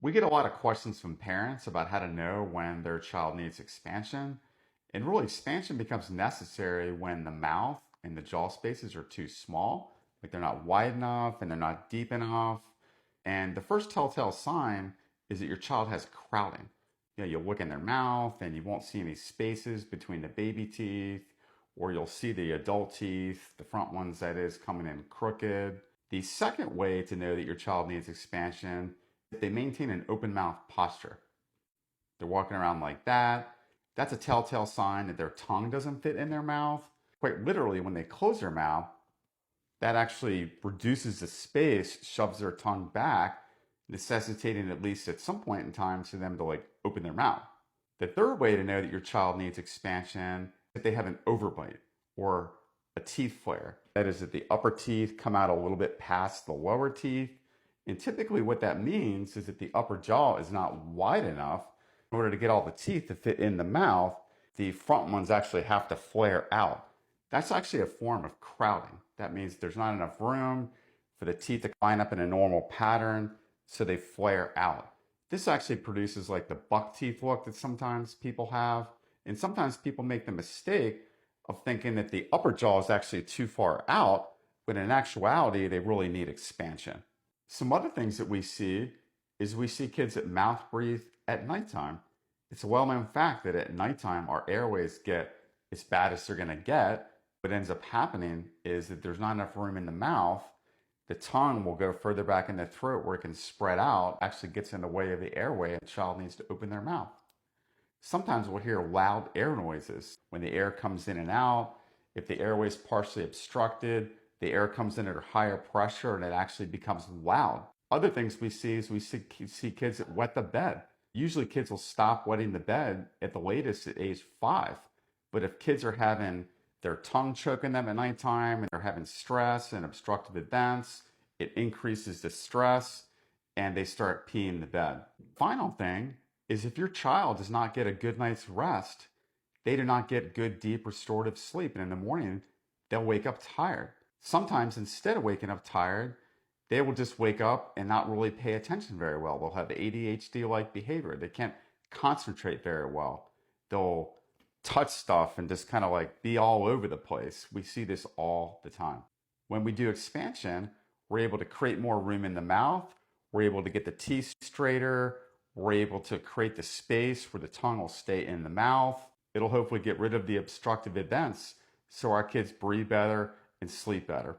We get a lot of questions from parents about how to know when their child needs expansion. And really, expansion becomes necessary when the mouth and the jaw spaces are too small, like they're not wide enough and they're not deep enough. And the first telltale sign is that your child has crowding. You'll look in their mouth and you won't see any spaces between the baby teeth, or you'll see the adult teeth, the front ones that is, coming in crooked. The second way to know that your child needs expansion, if they maintain an open mouth posture. They're walking around like that. That's a telltale sign that their tongue doesn't fit in their mouth. Quite literally, when they close their mouth, that actually reduces the space, shoves their tongue back, necessitating at least at some point in time for them to open their mouth. The third way to know that your child needs expansion is if they have an overbite or a teeth flare. That is, that the upper teeth come out a little bit past the lower teeth. And typically what that means is that the upper jaw is not wide enough in order to get all the teeth to fit in the mouth. The front ones actually have to flare out. That's actually a form of crowding. That means there's not enough room for the teeth to line up in a normal pattern, so they flare out. This actually produces like the buck teeth look that sometimes people have. And sometimes people make the mistake of thinking that the upper jaw is actually too far out, but in actuality, they really need expansion. Some other things that we see is we see kids that mouth breathe at nighttime. It's a well-known fact that at nighttime, our airways get as bad as they're going to get. What ends up happening is that there's not enough room in the mouth. The tongue will go further back in the throat where it can spread out, actually gets in the way of the airway, and the child needs to open their mouth. Sometimes we'll hear loud air noises when the air comes in and out. If the airway is partially obstructed, the air comes in at a higher pressure and it actually becomes loud. Other things we see is we see kids that wet the bed. Usually kids will stop wetting the bed at the latest at age 5. But if kids are having their tongue choking them at nighttime and they're having stress and obstructive events, it increases the stress and they start peeing the bed. Final thing is if your child does not get a good night's rest, they do not get good, deep, restorative sleep. And in the morning, they'll wake up tired. Sometimes instead of waking up tired, they will just wake up and not really pay attention very well. They'll have ADHD-like behavior. They can't concentrate very well. They'll touch stuff and just kind of be all over the place. We see this all the time. When we do expansion, we're able to create more room in the mouth. We're able to get the teeth straighter. We're able to create the space where the tongue will stay in the mouth. It'll hopefully get rid of the obstructive events so our kids breathe better and sleep better.